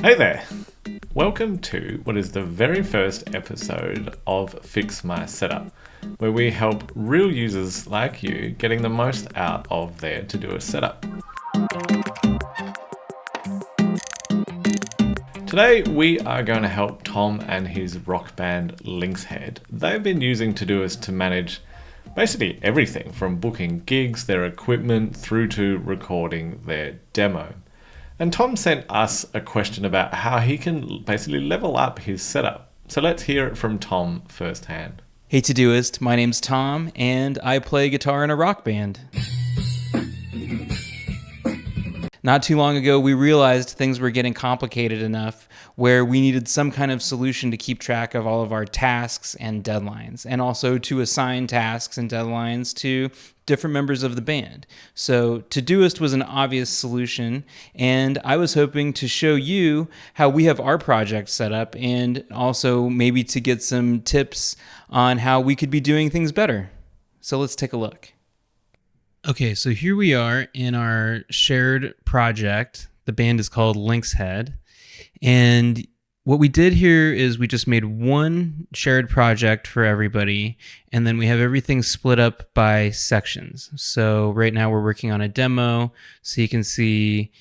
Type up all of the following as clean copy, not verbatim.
Hey there! Welcome to what is the very first episode of Fix My Setup, where we help real users like you getting the most out of their Todoist setup. Today we are going to help Tom and his rock band Lynxhead. They've been using Todoist to manage basically everything from booking gigs, their equipment, through to recording their demo. And Tom sent us a question about how he can basically level up his setup. So let's hear it from Tom firsthand. Hey Todoist, my name's Tom, and I play guitar in a rock band. Not too long ago, we realized things were getting complicated enough where we needed some kind of solution to keep track of all of our tasks and deadlines, and also to assign tasks and deadlines to different members of the band. So Todoist was an obvious solution, and I was hoping to show you how we have our project set up and also maybe to get some tips on how we could be doing things better. So let's take a look. Okay, so here we are in our shared project. The band is called Lynxhead. And what we did here is we just made one shared project for everybody, and then we have everything split up by sections. So right now we're working on a demo, so you can see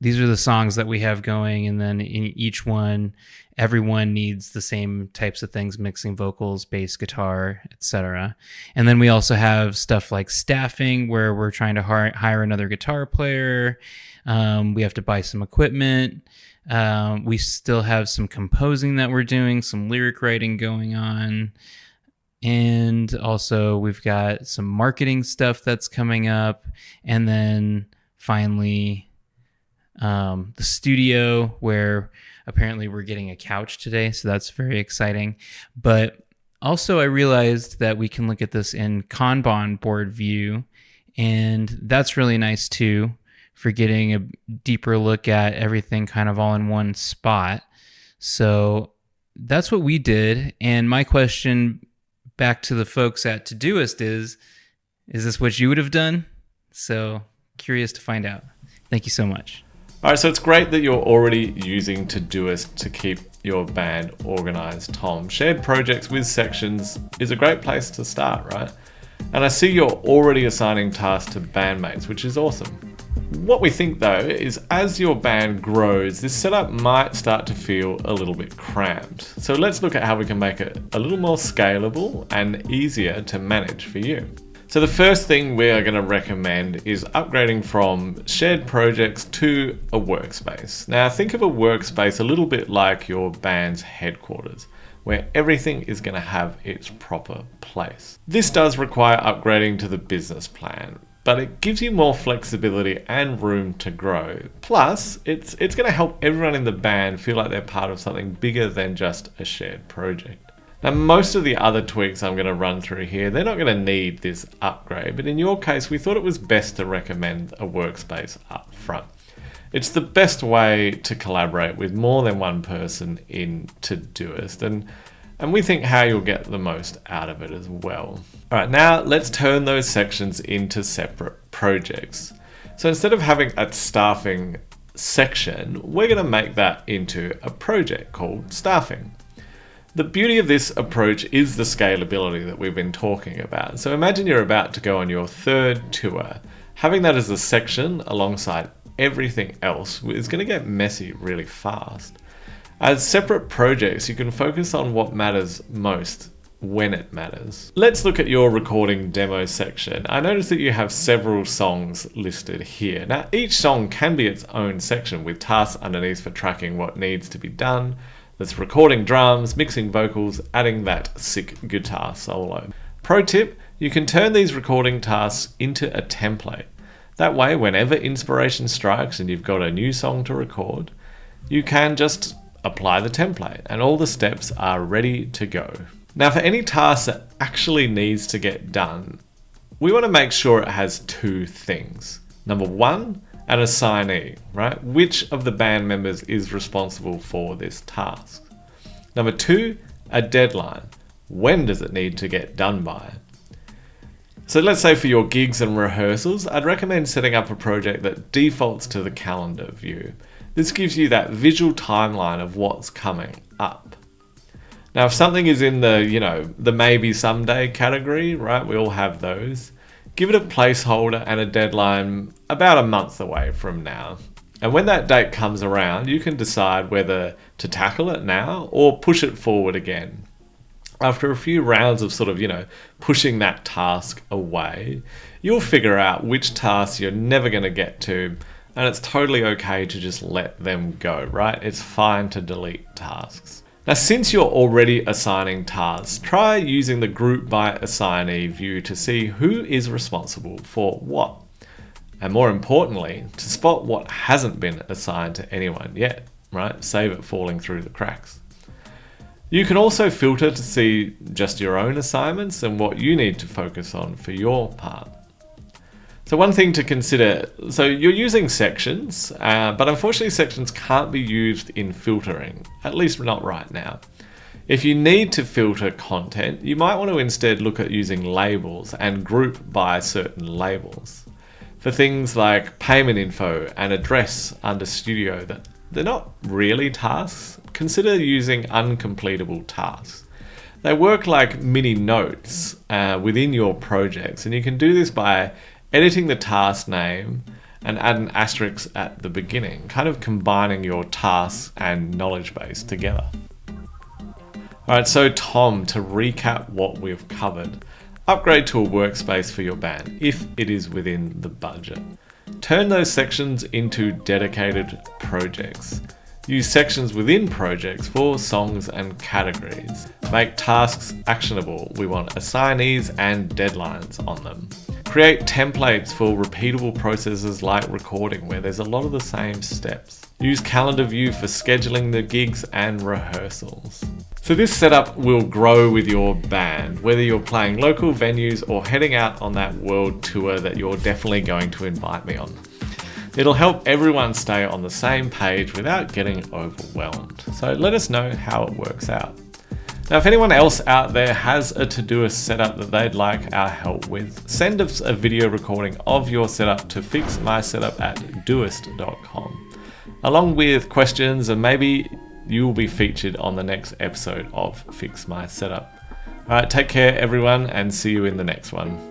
these are the songs that we have going, and then in each one, everyone needs the same types of things: mixing vocals, bass, guitar, etc. And then we also have stuff like staffing, where we're trying to hire another guitar player. We have to buy some equipment. We still have some composing that we're doing, some lyric writing going on. And also we've got some marketing stuff that's coming up. And then finally, the studio, where apparently we're getting a couch today, so that's very exciting. But also I realized that we can look at this in Kanban board view, and that's really nice too for getting a deeper look at everything kind of all in one spot. So that's what we did, and my question back to the folks at Todoist is this what you would have done? So curious to find out. Thank you so much. All right, so it's great that you're already using Todoist to keep your band organized, Tom. Shared projects with sections is a great place to start, right? And I see you're already assigning tasks to bandmates, which is awesome. What we think though is as your band grows, this setup might start to feel a little bit cramped. So let's look at how we can make it a little more scalable and easier to manage for you. So the first thing we are going to recommend is upgrading from shared projects to a workspace. Now think of a workspace a little bit like your band's headquarters, where everything is going to have its proper place. This does require upgrading to the business plan, but it gives you more flexibility and room to grow. Plus, it's going to help everyone in the band feel like they're part of something bigger than just a shared project. Now, most of the other tweaks I'm going to run through here, they're not going to need this upgrade, but in your case, we thought it was best to recommend a workspace up front. It's the best way to collaborate with more than one person in Todoist, and we think how you'll get the most out of it as well. All right, now let's turn those sections into separate projects. So instead of having a staffing section, we're going to make that into a project called staffing. The beauty of this approach is the scalability that we've been talking about. So imagine you're about to go on your third tour. Having that as a section alongside everything else is going to get messy really fast. As separate projects, you can focus on what matters most when it matters. Let's look at your recording demo section. I noticed that you have several songs listed here. Now, each song can be its own section with tasks underneath for tracking what needs to be done. That's recording drums, mixing vocals, adding that sick guitar solo. Pro tip, you can turn these recording tasks into a template. That way, whenever inspiration strikes and you've got a new song to record, you can just apply the template and all the steps are ready to go. Now, for any task that actually needs to get done, we want to make sure it has two things. Number one, an assignee, right? Which of the band members is responsible for this task? Number two, a deadline. When does it need to get done by? So let's say for your gigs and rehearsals, I'd recommend setting up a project that defaults to the calendar view. This gives you that visual timeline of what's coming up. Now, if something is in the, the maybe someday category, right, we all have those, give it a placeholder and a deadline about a month away from now. And when that date comes around, you can decide whether to tackle it now or push it forward again. After a few rounds of sort of, pushing that task away, you'll figure out which tasks you're never going to get to, and it's totally okay to just let them go, right? It's fine to delete tasks. Now, since you're already assigning tasks, try using the group by assignee view to see who is responsible for what. And more importantly, to spot what hasn't been assigned to anyone yet, right? Save it falling through the cracks. You can also filter to see just your own assignments and what you need to focus on for your part. So one thing to consider, so you're using sections, but unfortunately sections can't be used in filtering, at least not right now. If you need to filter content, you might want to instead look at using labels and group by certain labels. For things like payment info and address under studio, they're not really tasks. Consider using uncompletable tasks. They work like mini notes within your projects, and you can do this by editing the task name and add an asterisk at the beginning, kind of combining your tasks and knowledge base together. Alright, so Tom, to recap what we've covered, upgrade to a workspace for your band if it is within the budget. Turn those sections into dedicated projects. Use sections within projects for songs and categories. Make tasks actionable. We want assignees and deadlines on them. Create templates for repeatable processes like recording, where there's a lot of the same steps. Use calendar view for scheduling the gigs and rehearsals. So this setup will grow with your band, whether you're playing local venues or heading out on that world tour that you're definitely going to invite me on. It'll help everyone stay on the same page without getting overwhelmed. So let us know how it works out. Now, if anyone else out there has a Todoist setup that they'd like our help with, send us a video recording of your setup to fixmysetup@doist.com, along with questions, and maybe you will be featured on the next episode of Fix My Setup. All right, take care everyone, and see you in the next one.